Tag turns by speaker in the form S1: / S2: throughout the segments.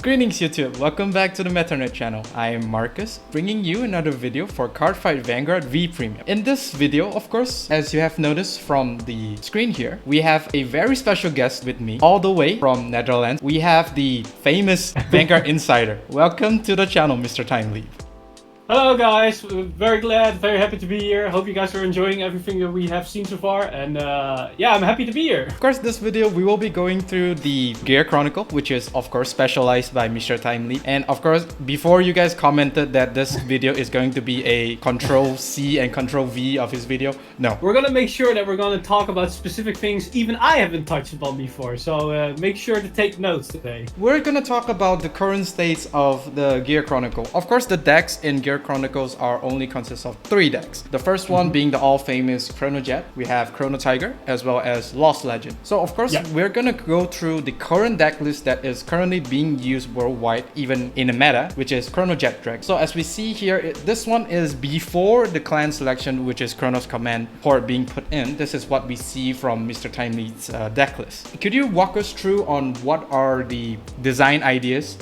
S1: Greetings YouTube, welcome back to the Metanet channel. I am Marcus, bringing you another video for Cardfight Vanguard V Premium. In this video, of course, as you have noticed from the screen here, we have a very special guest with me, all the way from Netherlands. We have the famous Vanguard Insider. Welcome to the channel, Mr. TimeLeap.
S2: Hello guys, very glad, very happy to be here. Hope you guys are enjoying everything that we have seen so far, and yeah, I'm happy to be here.
S1: Of course, this video we will be going through the Gear Chronicle, which is of course specialized by Mr. TimeLeap. And of course, before you guys commented that this video is going to be a Control-C and Control-V of his video, no.
S2: We're gonna make sure that we're gonna talk about specific things even I haven't touched upon before, so make sure to take notes today.
S1: We're gonna talk about the current states of the Gear Chronicle. Of course, the decks in Gear Chronicles are only consist of 3 decks. The first one being the all-famous Chronojet. We have Chrono Tiger as well as Lost Legend. So of course, we're gonna go through the current deck list that is currently being used worldwide, even in the meta, which is Chronojet Dragon. So as we see here, this one is before the clan selection, which is Chronoscommand port being put in. This is what we see from Mr. TimeLeap's deck list. Could you walk us through on what are the design ideas?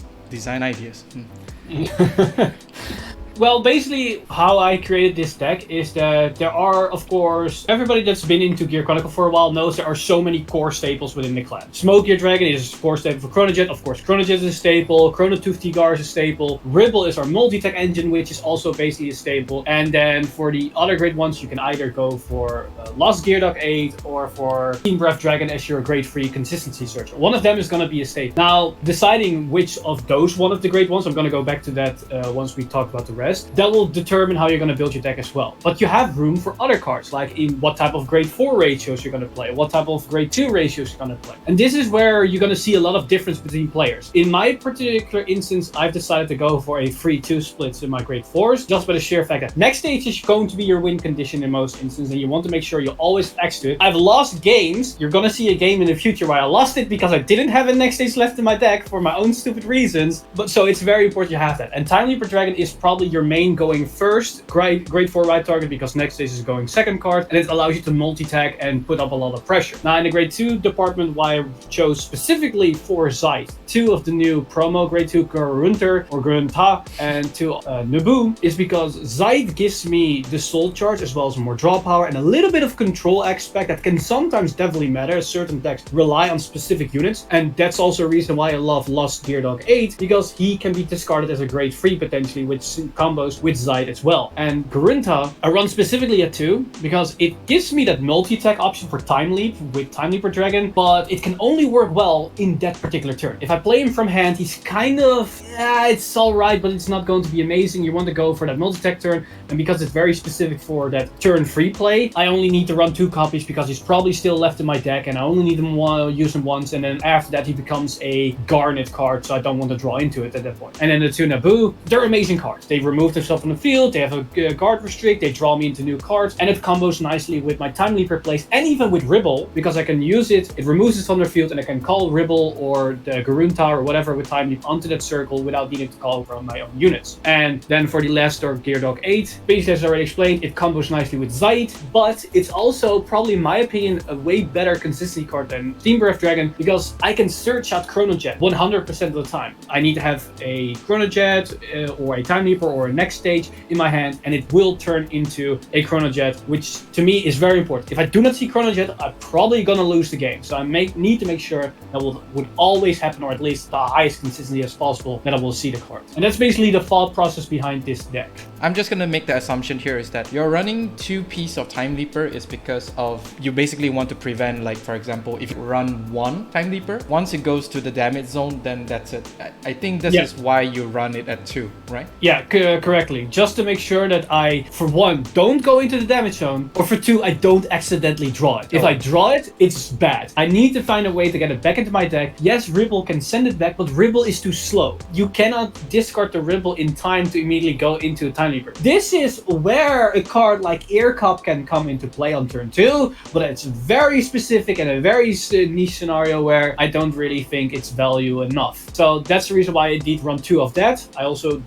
S2: Well, basically, how I created this deck is that there are, of course, everybody that's been into Gear Chronicle for a while knows there are so many core staples within the clan. Smoke Gear Dragon is a core staple for Chronojet. Of course, Chronojet is a staple. Chrono Tooth Tigar is a staple. Ribble is our multi-tech engine, which is also basically a staple. And then for the other great ones, you can either go for Lost Gear Dog 8 or for Team Breath Dragon as your grade 3 consistency searcher. One of them is going to be a staple. Now, deciding which of those one of the great ones, I'm going to go back to that once we talk about the rest. That will determine how you're going to build your deck as well. But you have room for other cards, like in what type of grade 4 ratios you're going to play, what type of grade 2 ratios you're going to play. And this is where you're going to see a lot of difference between players. In my particular instance, I've decided to go for a 3-2 splits in my grade 4s, just by the sheer fact that next stage is going to be your win condition in most instances, and you want to make sure you always X to it. I've lost games. You're going to see a game in the future where I lost it because I didn't have a next stage left in my deck for my own stupid reasons. But so it's very important you have that. And TimeLeap Dragon is probably your main going first grade 4 right target, because next stage is going second card, and it allows you to multi-tag and put up a lot of pressure. Now in the grade 2 department, why I chose specifically for Zeit 2 of the new promo grade 2 Grunter or Grunta and 2 Naboom is because Zeit gives me the soul charge as well as more draw power and a little bit of control aspect that can sometimes definitely matter. Certain decks rely on specific units, and that's also a reason why I love Lost Gear Dog 8, because he can be discarded as a grade 3 potentially with combos with Zeit as well. And Grunta I run specifically at 2 because it gives me that multi-tech option for TimeLeap with TimeLeap Dragon, but it can only work well in that particular turn. If I play him from hand, he's kind of, it's alright, but it's not going to be amazing. You want to go for that multi-tech turn, and because it's very specific for that turn free play, I only need to run 2 copies because he's probably still left in my deck, and I only need him use him once, and then after that he becomes a Garnet card, so I don't want to draw into it at that point. And then the 2 Naboo, they're amazing cards. They remove themselves from the field, they have a guard restrict, they draw me into new cards, and it combos nicely with my TimeLeap plays and even with Ribble, because I can use it, it removes it from their field, and I can call Ribble or the Garunta or whatever with TimeLeap onto that circle without needing to call from my own units. And then for the last Gear Dog 8, basically as I already explained, it combos nicely with Zeit, but it's also probably in my opinion a way better consistency card than Team Breath Dragon, because I can search out Chronojet 100% of the time. I need to have a Chronojet or a TimeLeaper or a next stage in my hand, and it will turn into a Chronojet, which to me is very important. If I do not see Chronojet, I'm probably gonna lose the game. So I need to make sure that would always happen, or at least the highest consistency as possible, that I will see the card. And that's basically the thought process behind this deck.
S1: I'm just gonna make the assumption here is that you're running 2 pieces of TimeLeaper is because of you basically want to prevent, like for example, if you run 1 TimeLeaper, once it goes to the damage zone, then that's it. I think this is why you run it at 2, right?
S2: Yeah, correctly. Just to make sure that I, for 1, don't go into the damage zone, or for 2, I don't accidentally draw it. If I draw it, it's bad. I need to find a way to get it back into my deck. Yes, Ribble can send it back, but Ribble is too slow. You cannot discard the Ribble in time to immediately go into a TimeLeaper. This is where a card like Irkab can come into play on turn 2, but it's very specific and a very niche scenario where I don't really think it's value enough. So that's the reason why I did run 2 of that.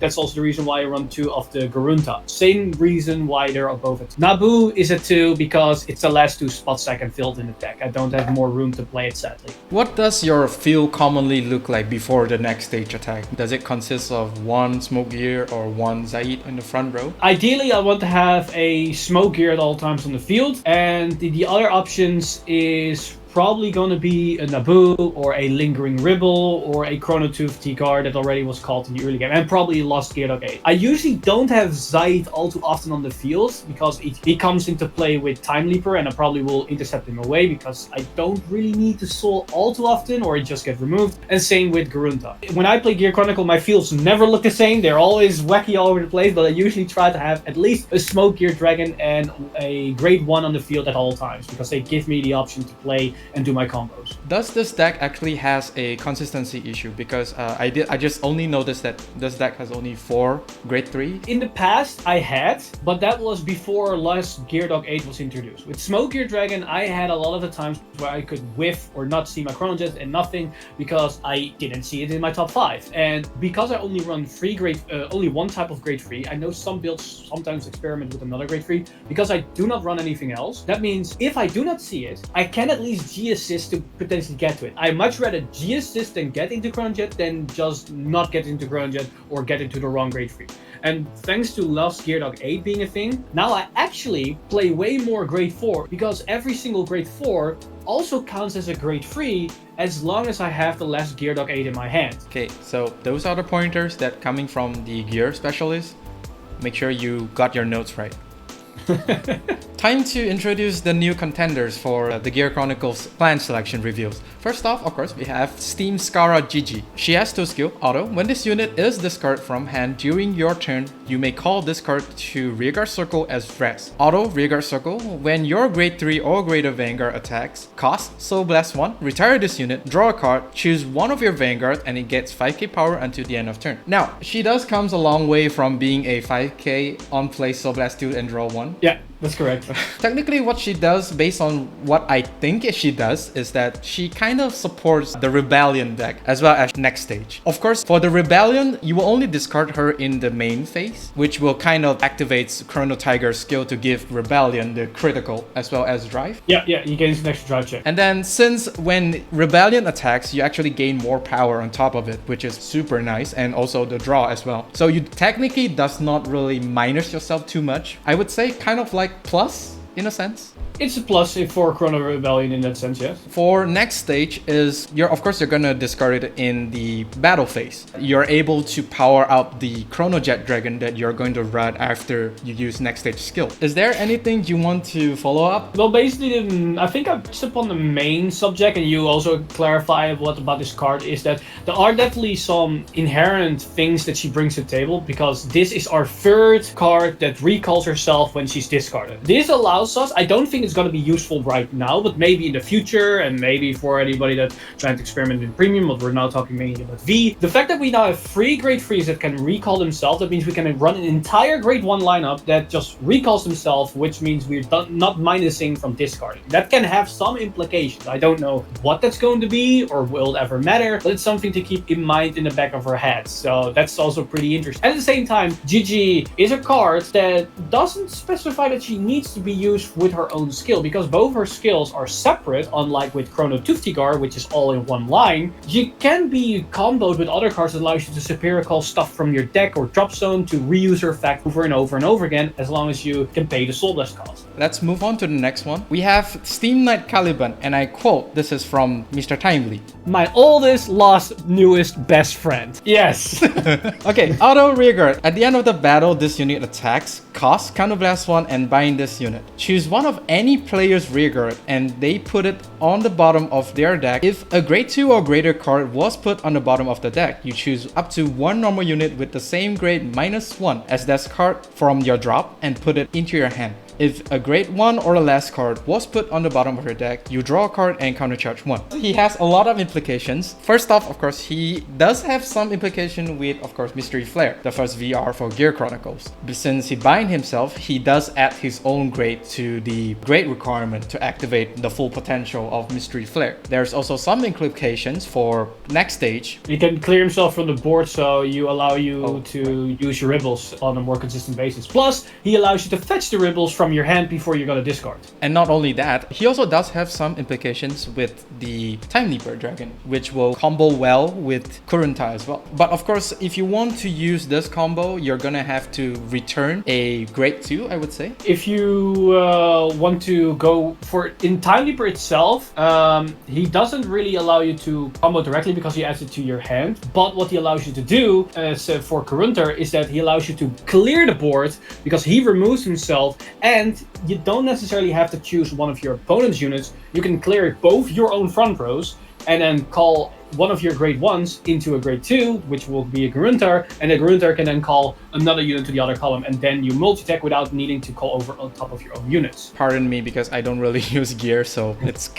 S2: That's also the reason why I run 2 of the Garunta. Same reason why they're above it. Naboo is a 2 because it's the last 2 spots I can fill in the deck. I don't have more room to play it, sadly.
S1: What does your field commonly look like before the next stage attack? Does it consist of 1 Smoke Gear or 1 Zaid in the front row?
S2: Ideally, I want to have a Smoke Gear at all times on the field, and the other options is probably going to be a Naboo or a Lingering Ribble or a Chrono Tooth T-Guard that already was called in the early game, and probably Lost Gear Dog 8. I usually don't have Zaid all too often on the field because he comes into play with TimeLeaper, and I probably will intercept him away because I don't really need to Soul all too often, or he just get removed. And same with Garunta. When I play Gear Chronicle, my fields never look the same. They're always wacky all over the place, but I usually try to have at least a Smoke Gear Dragon and a Grade 1 on the field at all times because they give me the option to play and do my combos.
S1: Does this deck actually has a consistency issue? Because I just only noticed that this deck has only 4 Grade 3.
S2: In the past, I had, but that was before Lost Gear Dog 8 was introduced. With Smoke Gear Dragon, I had a lot of the times where I could whiff or not see my Chronojet and nothing because I didn't see it in my top 5. And because I only run only one type of Grade 3, I know some builds sometimes experiment with another Grade 3. Because I do not run anything else, that means if I do not see it, I can at least G-assist to potentially get to it. I much rather G-assist and get into Chronojet than just not get into Chronojet or get into the wrong Grade 3. And thanks to Lost Gear Dog 8 being a thing, now I actually play way more Grade 4 because every single Grade 4 also counts as a Grade 3 as long as I have the last Gear Dog 8 in my hand.
S1: Okay, so those are the pointers that coming from the gear specialist. Make sure you got your notes right. Time to introduce the new contenders for the Gear Chronicles clan selection reviews. First off, of course, we have Steam Scara Gigi. She has 2 skill, auto. When this unit is discarded from hand during your turn, you may call this card to Rearguard Circle as Dress. Auto Rearguard Circle, when your Grade 3 or greater Vanguard attacks, cost Soul Blast 1, retire this unit, draw a card, choose one of your Vanguard, and it gets 5k power until the end of turn. Now, she does comes a long way from being a 5k on play Soul Blast 2 and draw 1.
S2: Yeah, that's correct.
S1: Technically, what she does, based on what I think she does, is that she kind of supports the Rebellion deck as well as next stage. Of course, for the Rebellion, you will only discard her in the main phase, which will kind of activate Chrono Tiger's skill to give Rebellion the critical as well as drive.
S2: Yeah, you gain an extra drive check.
S1: And then since when Rebellion attacks, you actually gain more power on top of it, which is super nice, and also the draw as well. So you technically does not really minus yourself too much. I would say kind of like plus in a sense.
S2: It's a plus for Chrono Rebellion in that sense, yes.
S1: For next stage is, of course, you're gonna discard it in the battle phase. You're able to power up the Chronojet Dragon that you're going to run after you use next stage skill. Is there anything you want to follow up?
S2: Well, basically, I think I touched upon the main subject, and you also clarify what about this card is that there are definitely some inherent things that she brings to the table, because this is our 3rd card that recalls herself when she's discarded. This allows us, I don't think it's going to be useful right now, but maybe in the future, and maybe for anybody that's trying to experiment in premium, but we're now talking mainly about V. The fact that we now have 3 Grade 3s that can recall themselves, that means we can run an entire Grade 1 lineup that just recalls themselves, which means we're not minusing from discarding. That can have some implications. I don't know what that's going to be or will it ever matter, but it's something to keep in mind in the back of our heads. So that's also pretty interesting. At the same time, Gigi is a card that doesn't specify that she needs to be used with her own skill, because both her skills are separate, unlike with Chrono Tuftigar, which is all in one line. She can be comboed with other cards that allows you to superior call stuff from your deck or drop zone to reuse her effect over and over and over again, as long as you can pay the Soul Blast cost.
S1: Let's move on to the next one. We have Steam Knight Kalibum, and I quote, this is from Mr. TimeLeap.
S2: My oldest, lost, newest, best friend. Yes.
S1: Okay, auto rearguard. At the end of the battle, this unit attacks, cost Counterblast 1, and bind this unit. Choose one of any player's rearguard, and they put it on the bottom of their deck. If a grade 2 or greater card was put on the bottom of the deck, you choose up to 1 normal unit with the same grade -1 as that card from your drop and put it into your hand. If a grade 1 or less card was put on the bottom of your deck, you draw a card and countercharge 1. He has a lot of implications. First off, of course, he does have some implication with, of course, Mystery Flare, the first VR for Gear Chronicles. But since he bind himself, he does add his own grade to the grade requirement to activate the full potential of Mystery Flare. There's also some implications for next stage.
S2: He can clear himself from the board, so you allow you to use your Ribbles on a more consistent basis. Plus, he allows you to fetch the Ribbles from your hand before you're gonna discard.
S1: And not only that, he also does have some implications with the TimeLeap Dragon, which will combo well with Kurunta as well. But of course, if you want to use this combo, you're gonna have to return a grade 2, I would say.
S2: If you want to go for in TimeLeaper itself, he doesn't really allow you to combo directly because he adds it to your hand. But what he allows you to do, as for Kurunta, is that he allows you to clear the board because he removes himself, and you don't necessarily have to choose one of your opponent's units. You can clear both your own front rows and then call one of your grade 1s into a grade 2, which will be a Gruntar, and the Gruntar can then call another unit to the other column, and then you multi-attack without needing to call over on top of your own units.
S1: Pardon me, because I don't really use gear, so it's...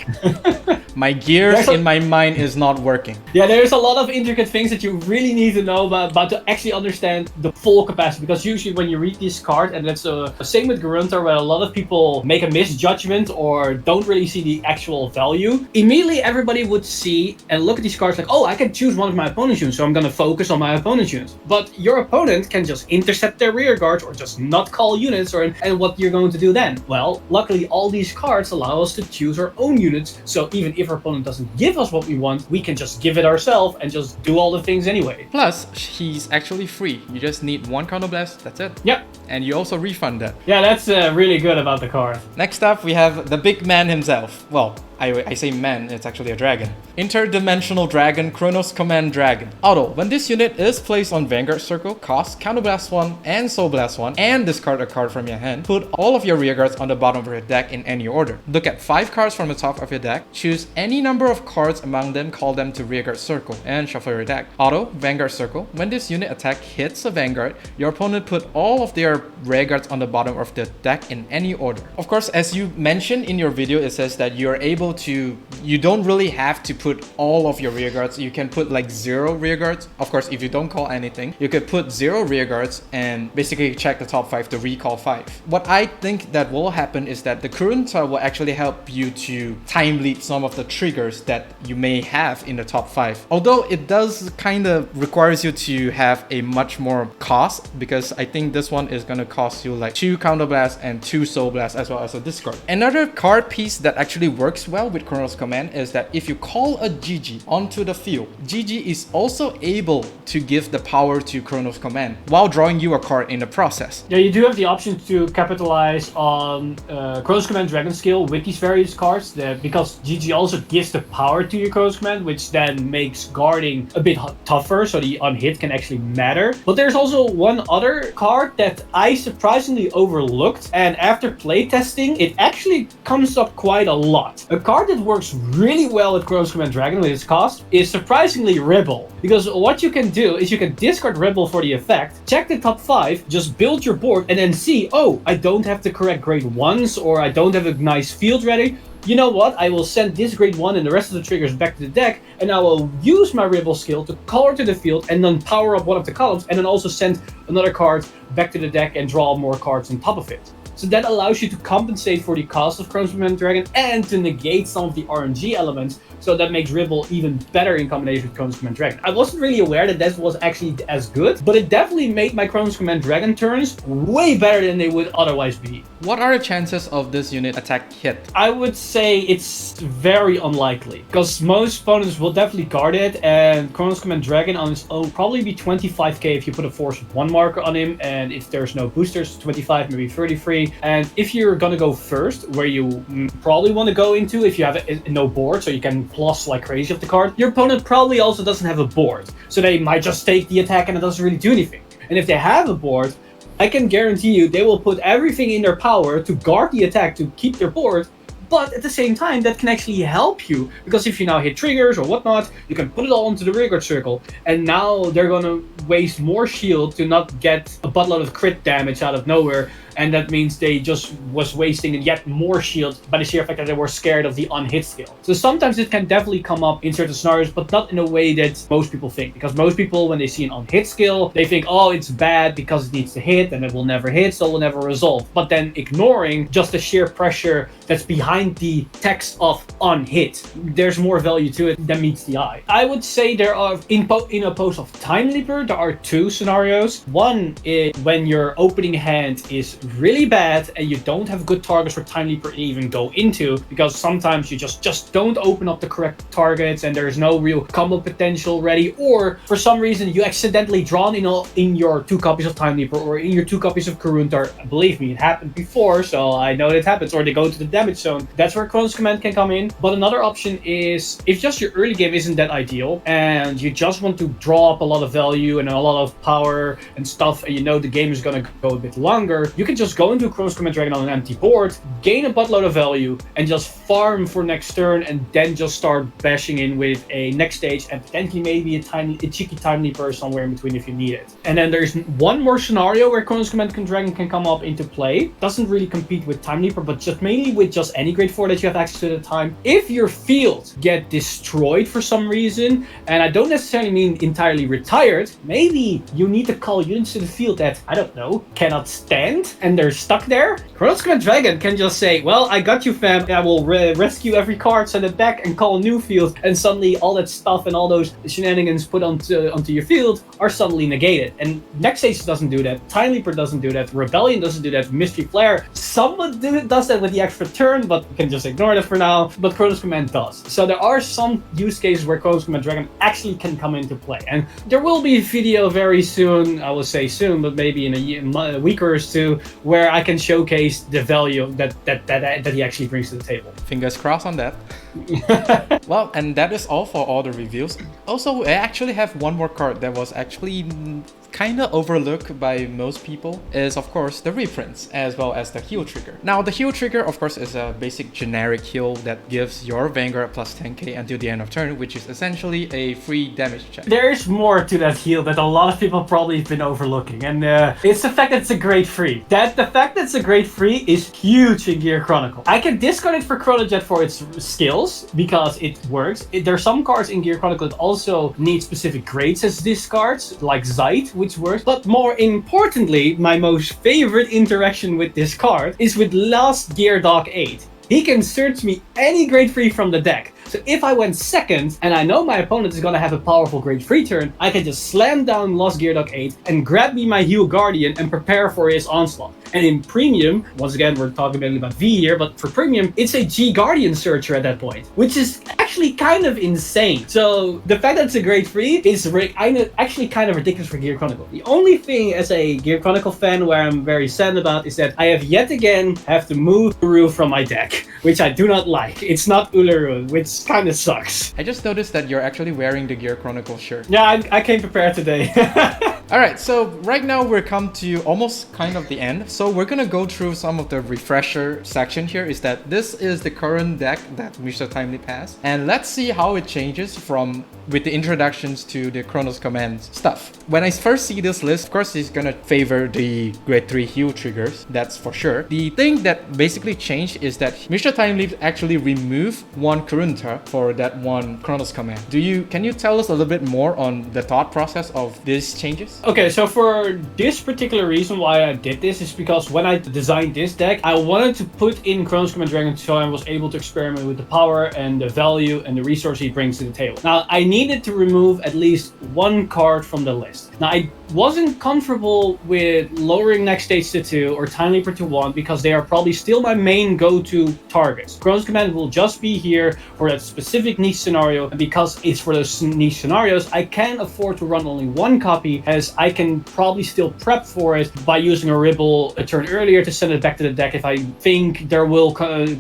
S1: my gears in my mind is not working.
S2: Yeah, there's a lot of intricate things that you really need to know about to actually understand the full capacity, because usually when you read this card, and that's the same with Gruntar, where a lot of people make a misjudgment or don't really see the actual value, immediately everybody would see and look at these cards like, oh, I can choose one of my opponent's units, so I'm gonna focus on my opponent's units. But your opponent can just intercept their rear guards or just not call units, and what you're going to do then? Well, luckily all these cards allow us to choose our own units, so even if our opponent doesn't give us what we want, we can just give it ourselves and just do all the things anyway.
S1: Plus, he's actually free. You just need one Counterblast, that's it.
S2: Yep.
S1: And you also refund that.
S2: Yeah, that's really good about the card.
S1: Next up, we have the big man himself. Well, I say man, it's actually a dragon. Interdimensional Dragon, Chronoscommand Dragon. Auto, when this unit is placed on Vanguard Circle, cost Counterblast 1 and Soul Blast 1, and discard a card from your hand. Put all of your rear guards on the bottom of your deck in any order. Look at 5 cards from the top of your deck, choose any number of cards among them, call them to Rearguard Circle, and shuffle your deck. Auto, Vanguard Circle, when this unit attack hits a Vanguard, your opponent put all of their rear guards on the bottom of the deck in any order. Of course, as you mentioned in your video, it says that you're able to, you don't really have to put all of your rear guards. You can put like 0 rear guards. Of course, if you don't call anything, you could put 0 rear guards and basically check the top 5 to recall 5. What I think that will happen is that the Kurunta will actually help you to time leap some of the triggers that you may have in the top 5. Although it does kind of requires you to have a much more cost, because I think this one is going to cost you like 2 Counterblast and 2 Soul Blast as well as a discard. Another card piece that actually works well with Chronoscommand is that if you call a Gigi onto the field, Gigi is also able to give the power to Chronoscommand while drawing you a card in the process.
S2: Yeah, you do have the option to capitalize on Chronoscommand Dragon skill with these various cards, because Gigi also gives the power to your Chronoscommand, which then makes guarding a bit tougher, so the unhit can actually matter. But there's also one other card that I surprisingly overlooked, and after playtesting, it actually comes up quite a lot. A card that works really well with Chronoscommand Dragon with its cost is surprisingly Rebel. Because what you can do is you can discard Rebel for the effect, check the top 5, just build your board, and then see, oh, I don't have the correct grade 1s, or I don't have a nice field ready. You know what, I will send this grade 1 and the rest of the triggers back to the deck, and I will use my Rebel skill to call her to the field and then power up one of the columns, and then also send another card back to the deck and draw more cards on top of it. So that allows you to compensate for the cost of Chronoscommand Dragon and to negate some of the RNG elements, so that makes Rebel even better in combination with Chronoscommand Dragon. I wasn't really aware that that was actually as good, but it definitely made my Chronoscommand Dragon turns way better than they would otherwise be.
S1: What are the chances of this unit attack hit?
S2: I would say it's very unlikely, because most opponents will definitely guard it, and Chronoscommand Dragon on its own probably be 25k if you put a force of 1 marker on him, and if there's no boosters, 25, maybe 33. And if you're gonna go first, where you probably want to go into if you have no board, so you can plus like crazy of the card, your opponent probably also doesn't have a board, so they might just take the attack and it doesn't really do anything. And if they have a board, I can guarantee you they will put everything in their power to guard the attack to keep their board, but at the same time that can actually help you, because if you now hit triggers or whatnot, you can put it all into the rearguard circle, and now they're gonna waste more shield to not get a buttload of crit damage out of nowhere, and that means they just was wasting yet more shield by the sheer fact that they were scared of the unhit skill. So sometimes it can definitely come up in certain scenarios, but not in a way that most people think, because most people, when they see an unhit skill, they think, oh, it's bad because it needs to hit and it will never hit, so it will never resolve. But then ignoring just the sheer pressure that's behind the text of unhit, there's more value to it than meets the eye. I would say there are, in a post of TimeLeaper, there are two scenarios. One is when your opening hand is really bad and you don't have good targets for TimeLeaper to even go into, because sometimes you just don't open up the correct targets and there's no real combo potential ready, or for some reason you accidentally drawn in your 2 copies of TimeLeaper or in your 2 copies of Karuntar. Believe me, it happened before, so I know it happens. Or they go to the damage zone. That's where Chronoscommand can come in. But another option is, if just your early game isn't that ideal and you just want to draw up a lot of value and a lot of power and stuff, and you know the game is gonna go a bit longer, you can just go into Chronoscommand Dragon on an empty board, gain a buttload of value, and just farm for next turn, and then just start bashing in with a next stage and potentially maybe a cheeky TimeLeaper somewhere in between if you need it. And then there's one more scenario where Chronoscommand Dragon can come up into play. Doesn't really compete with TimeLeaper, but just mainly with just any grade 4 that you have access to at the time. If your field get destroyed for some reason, and I don't necessarily mean entirely retired, maybe you need to call units to the field that, I don't know, cannot stand and they're stuck there. Chronoscommand Dragon can just say, well, I got you, fam. I will rescue every card, send it back, and call a new field, and suddenly all that stuff and all those shenanigans put onto your field are suddenly negated. And next stage doesn't do that, TimeLeaper doesn't do that, Rebellion doesn't do that, Mystery Flare somewhat does that with the extra turn, but we can just ignore that for now. But Chronoscommand does. So there are some use cases where Chronoscommand Dragon actually can come into play, and there will be a video very soon, I will say soon, but maybe in a week or two, where I can showcase the value that he actually brings to the table.
S1: Fingers crossed on that. Well, and that is all for all the reviews. Also, I actually have one more card that was actually kind of overlooked by most people, is of course the reprints as well as the heal trigger. Now the heal trigger of course is a basic generic heal that gives your Vanguard plus 10k until the end of turn, which is essentially a free damage check.
S2: There's more to that heal that a lot of people probably have been overlooking, and it's the fact that it's a grade free. The fact that it's a grade free is huge in Gear Chronicle. I can discard it for Chronojet for its skills because it works. There are some cards in Gear Chronicle that also need specific grades as discards, like Zeit, which works. But more importantly, my most favorite interaction with this card is with Last Gear Dog 8. He can search me any grade 3 from the deck. So if I went second, and I know my opponent is going to have a powerful grade 3 turn, I can just slam down Lost Gear Dog 8 and grab me my Heal Guardian and prepare for his onslaught. And in Premium, once again, we're talking mainly about V here, but for Premium, it's a G Guardian Searcher at that point, which is actually kind of insane. So the fact that it's a grade 3 is actually kind of ridiculous for Gear Chronicle. The only thing as a Gear Chronicle fan where I'm very sad about is that I have yet again have to move Uru from my deck, which I do not like. It's not Uluru, which kind of sucks.
S1: I just noticed that you're actually wearing the Gear Chronicle shirt.
S2: Yeah, I came prepared today.
S1: Alright, so right now we're come to almost kind of the end. So we're gonna go through some of the refresher section here. Is that this is the current deck that Mr. TimeLeap has. And let's see how it changes from with the introductions to the Chronoscommand stuff. When I first see this list, of course, he's gonna favor the grade 3 heal triggers, that's for sure. The thing that basically changed is that Mr. TimeLeap actually removed one Karuntar for that one Chronoscommand. Can you tell us a little bit more on the thought process of these changes?
S2: Okay, so for this particular reason why I did this is because when I designed this deck, I wanted to put in Chronoscommand Dragon so I was able to experiment with the power and the value and the resource he brings to the table. Now, I needed to remove at least one card from the list. Now, I wasn't comfortable with lowering next stage to 2 or TimeLeaper to 1 because they are probably still my main go-to targets. Chronoscommand will just be here for that specific niche scenario, and because it's for those niche scenarios, I can afford to run only one copy, as I can probably still prep for it by using a Ribble a turn earlier to send it back to the deck if I think there will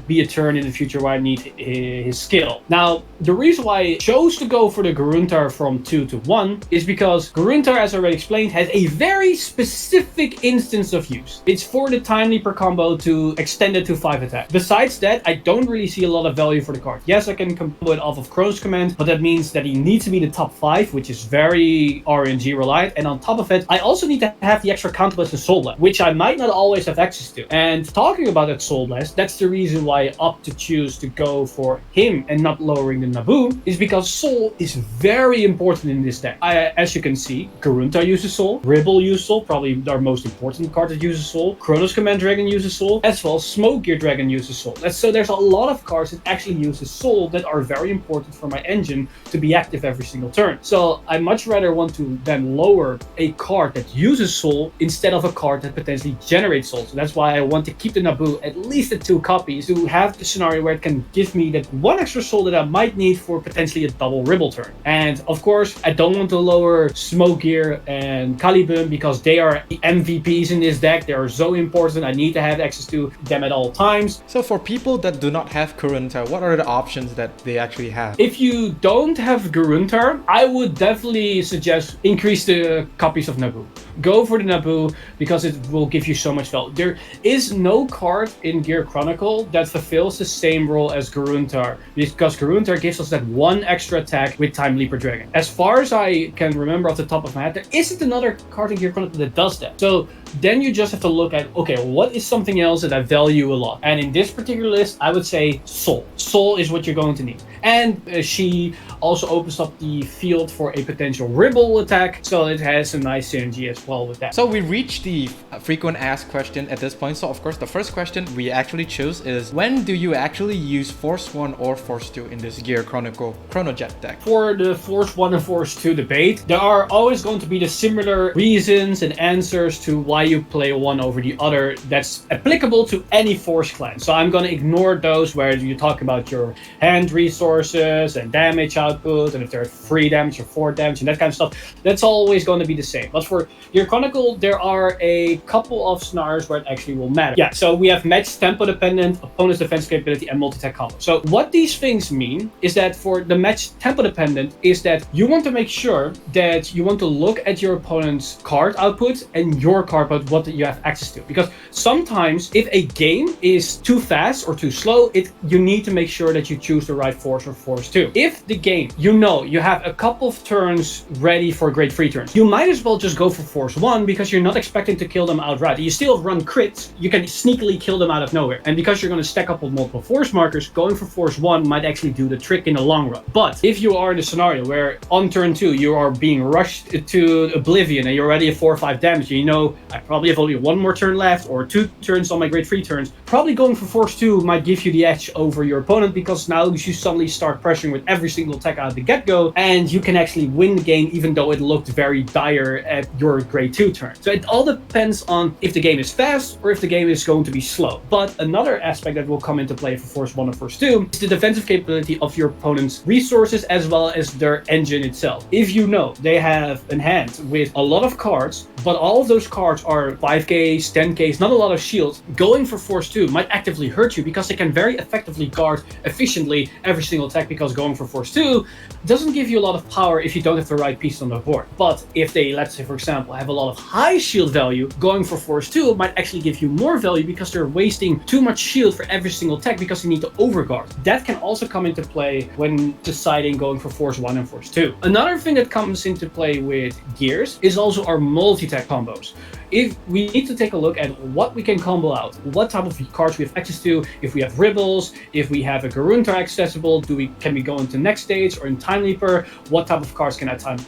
S2: be a turn in the future where I need his skill. Now, the reason why I chose to go for the Garuntar from 2 to 1 is because Garuntar, as I already explained, has a very specific instance of use. It's for the TimeLeaper combo to extend it to 5 attack. Besides that, I don't really see a lot of value for the card. Yes, I can combo it off of Chronoscommand, but that means that he needs to be the top 5, which is very RNG reliant, and on top of it, I also need to have the extra Counterblast and Soul Blast, which I might not always have access to. And talking about that Soul Blast, that's the reason why I opt to choose to go for him and not lowering the Naboo, is because Soul is very important in this deck. As you can see, Garunta uses Soul, Ribble uses Soul, probably our most important card that uses Soul, Chronoscommand Dragon uses Soul, as well as Smoke Gear Dragon uses Soul. So there's a lot of cards that actually uses Soul that are very important for my engine to be active every single turn. So I much rather want to then lower a card that uses Soul instead of a card that potentially generates Soul. So that's why I want to keep the Naboo at least at 2 copies to have the scenario where it can give me that 1 extra Soul that I might need for potentially a double Ribble turn. And of course, I don't want to lower Smoke Gear and Kalibum because they are the MVPs in this deck. They are so important. I need to have access to them at all times.
S1: So for people that do not have Garunta, what are the options that they actually have?
S2: If you don't have Garunta, I would definitely suggest increase the copies of Naboo. Go for the Naboo because it will give you so much value. There is no card in Gear Chronicle that fulfills the same role as Garunta, because Garunta gives us that 1 extra attack with TimeLeap Dragon. As far as I can remember off the top of my head, there isn't another card in Gear Chronicle that does that. So then you just have to look at, okay, what is something else that I value a lot? And in this particular list, I would say Soul. Soul is what you're going to need. And she also opens up the field for a potential Ribble attack, so it has a nice synergy as well with that.
S1: So we reached the frequent asked question at this point. So of course, the first question we actually chose is, when do you actually use Force 1 or Force 2 in this Gear Chronicle Chronojet deck?
S2: For the Force 1 and Force 2 debate, there are always going to be the similar reasons and answers to why you play one over the other that's applicable to any Force clan. So I'm going to ignore those where you talk about your hand resources and damage output, and if there's 3 damage or 4 damage and that kind of stuff. That's always going to be the same. But for Gear Chronicle, there are a couple of scenarios where it actually will matter. Yeah, so we have match tempo dependent, opponent's defense capability, and multi-attack combo. So what these things mean is that for the match tempo dependent is that you want to make sure that you want to look at your opponent's card output and your card output, what you have access to. Because sometimes if a game is too fast or too slow, you need to make sure that you choose the right Force or Force 2. If the game, you have a couple of turns ready for grade 3 turns, you might as well just go for Force 1 because you're not expecting to kill them outright. You still run crits, you can sneakily kill them out of nowhere. And because you're going to stack up with multiple Force markers, going for Force 1 might actually do the trick in the long run. But if you are in a scenario where on turn 2 you are being rushed to oblivion and you're already at 4 or 5 damage, and you know I probably have only 1 more turn left or 2 turns on my grade 3 turns, probably going for Force 2 might give you the edge over your opponent, because now you suddenly start pressuring with every single attack out of the get-go, and you can actually win the game even though it looked very dire at your grade 2 turn. So it all depends on if the game is fast or if the game is going to be slow. But another aspect that will come into play for Force 1 or Force 2 is the defensive capability of your opponent's resources as well as their engine itself. If you know they have a hand with a lot of cards, but all of those cards are 5Ks, 10Ks, not a lot of shields, going for Force 2 might actively hurt you because they can very effectively guard efficiently every single attack, because going for Force 2 doesn't give you a lot of power if you don't have the right piece on the board. But if they, let's say for example, have a lot of high shield value, going for Force 2 might actually give you more value because they're wasting too much shield for every single attack because you need to overguard. That can also come into play when deciding going for Force 1 and Force 2. Another thing that comes into play with gears is also our multi-attack combos. If we need to take a look at what we can combo out, what type of cards we have access to, if we have Ribbles, if we have a Garunta accessible, can we go into next stage or in TimeLeaper, what type of cards can I time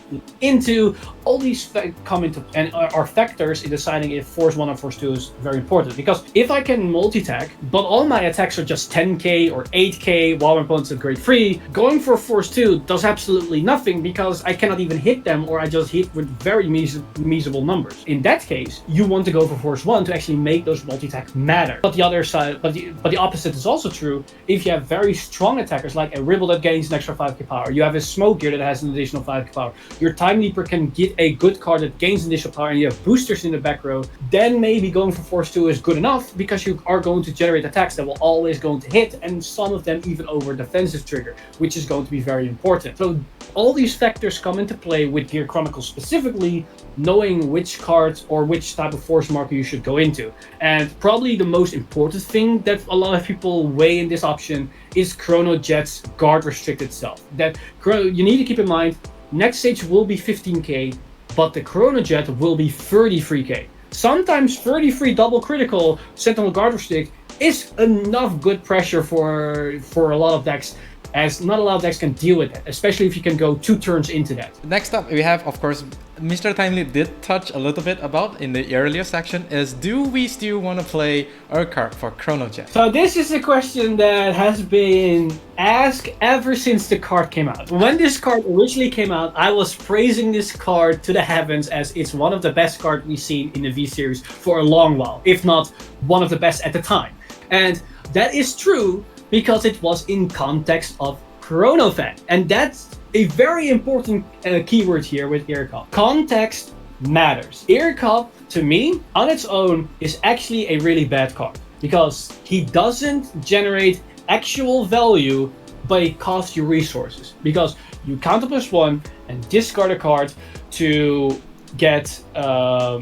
S2: into? All these come into and are factors in deciding if Force 1 or Force 2 is very important. Because if I can multi-attack, but all my attacks are just 10k or 8k while my opponent's at grade 3, going for Force 2 does absolutely nothing because I cannot even hit them, or I just hit with very miserable numbers. In that case, you want to go for Force 1 to actually make those multi-attacks matter. But the other side, but the opposite is also true. If you have very strong attackers like a Ribble that gains an extra 5k power, you have a Smoke Gear that has an additional 5k power, your TimeLeaper can get a good card that gains additional power, and you have boosters in the back row, then maybe going for Force 2 is good enough because you are going to generate attacks that will always going to hit, and some of them even over defensive trigger, which is going to be very important. So all these factors come into play with Gear Chronicle specifically, knowing which cards or which type of force marker you should go into. And probably the most important thing that a lot of people weigh in this option is Chronojet's guard restrict itself. That you need to keep in mind, next stage will be 15k. but the Chronojet will be 33k. Sometimes 33 double critical Sentinel Garter Stick is enough good pressure for a lot of decks, as not a lot of decks can deal with that, especially if you can go 2 turns into that.
S1: Next up, we have, of course, Mr. TimeLeap did touch a little bit about in the earlier section, is do we still want to play Irkab for Chronojet?
S2: So this is a question that has been asked ever since the card came out. When this card originally came out, I was praising this card to the heavens as it's one of the best cards we've seen in the V-Series for a long while, if not one of the best at the time. And that is true because it was in context of Chronofang. And that's a very important keyword here with Irkab. Context matters. Irkab, to me, on its own, is actually a really bad card because he doesn't generate actual value, but it costs you resources. Because you counter +1 and discard a card to get a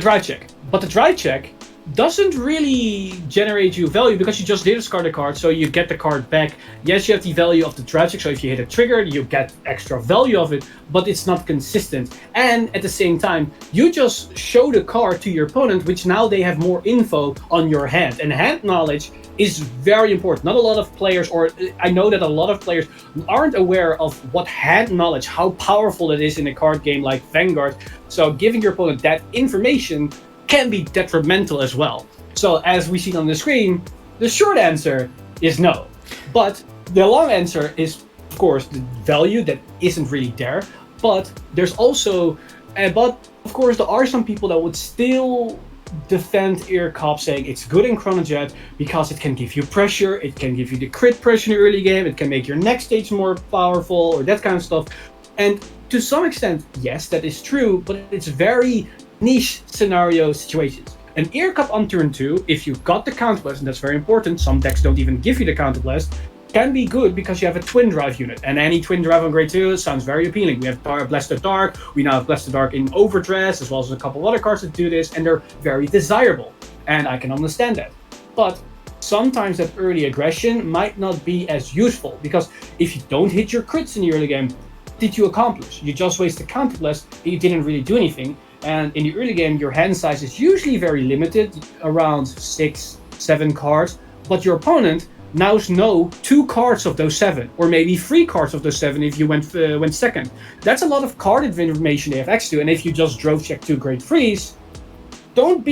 S2: drive check. But the drive check doesn't really generate you value because you just discard a card, so you get the card back. Yes, you have the value of the drive check, so if you hit a trigger, you get extra value of it, but it's not consistent. And at the same time, you just show the card to your opponent, which now they have more info on your hand. And hand knowledge is very important. Not a lot of players, or I know that a lot of players aren't aware of what hand knowledge, how powerful it is in a card game like Vanguard. So giving your opponent that information can be detrimental as well. So as we see on the screen, the short answer is no. But the long answer is, of course, the value that isn't really there. But there's also, but of course, there are some people that would still defend Irkab, saying it's good in Chronojet because it can give you pressure, it can give you the crit pressure in the early game, it can make your next stage more powerful, or that kind of stuff. And to some extent, yes, that is true, but it's very niche scenario situations. An Irkab on turn 2, if you got the counterblast, and that's very important, some decks don't even give you the counterblast, can be good because you have a twin drive unit, and any twin drive on grade 2 sounds very appealing. We have Blasted Dark, we now have Blasted Dark in Overdress, as well as a couple other cards that do this, and they're very desirable, and I can understand that. But sometimes that early aggression might not be as useful, because if you don't hit your crits in the early game, what did you accomplish? You just wasted counterblast, and you didn't really do anything. And in the early game, your hand size is usually very limited, around 6, 7 cards, but your opponent now knows 2 cards of those 7, or maybe 3 cards of those 7 if you went second. That's a lot of card information they have access to, and if you just drove check 2 grade 3s, don't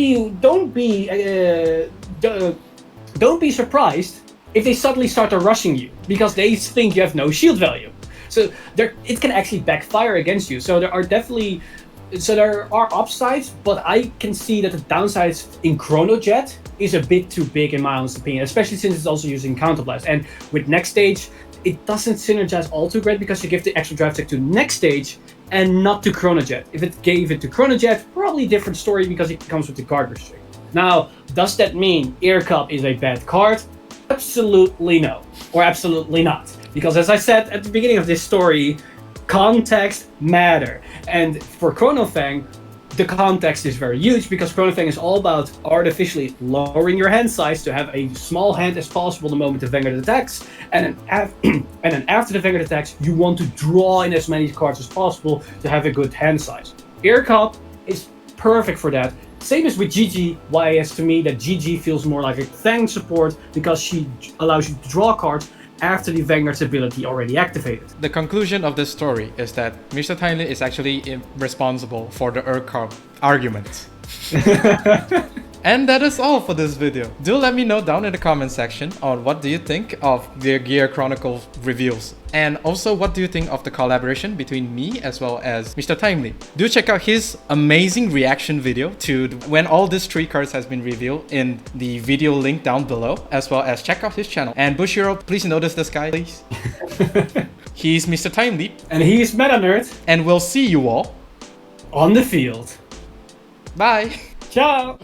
S2: be surprised if they suddenly start rushing you because they think you have no shield value. So it can actually backfire against you. So there are upsides, but I can see that the downsides in Chronojet is a bit too big in my honest opinion, especially since it's also using Counterblast. And with next stage, it doesn't synergize all too great because you give the extra drive check to next stage and not to Chronojet. If it gave it to Chronojet, probably a different story because it comes with the card restrict. Now, does that mean Irkab is a bad card? Absolutely no, or absolutely not. Because as I said at the beginning of this story, context matter. And for Chronofang, the context is very huge because Chronofang is all about artificially lowering your hand size to have a small hand as possible the moment the Vanguard attacks, and then after the Vanguard attacks, you want to draw in as many cards as possible to have a good hand size. Irkab is perfect for that. Same as with Gigi, why is to me that Gigi feels more like a Fang support because she allows you to draw cards after the Vanguard's ability already activated.
S1: The conclusion of this story is that Mr. TimeLeap is actually responsible for the Irkab argument. And that is all for this video. Do let me know down in the comment section on what do you think of the Gear Chronicle reveals. And also, what do you think of the collaboration between me as well as Mr. TimeLeap? Do check out his amazing reaction video to when all these 3 cards has been revealed in the video link down below, as well as check out his channel. And Bushiro, please notice this guy, please. He's Mr. TimeLeap.
S2: And he's Meta Nerd.
S1: And we'll see you all
S2: on the field.
S1: Bye.
S2: Ciao.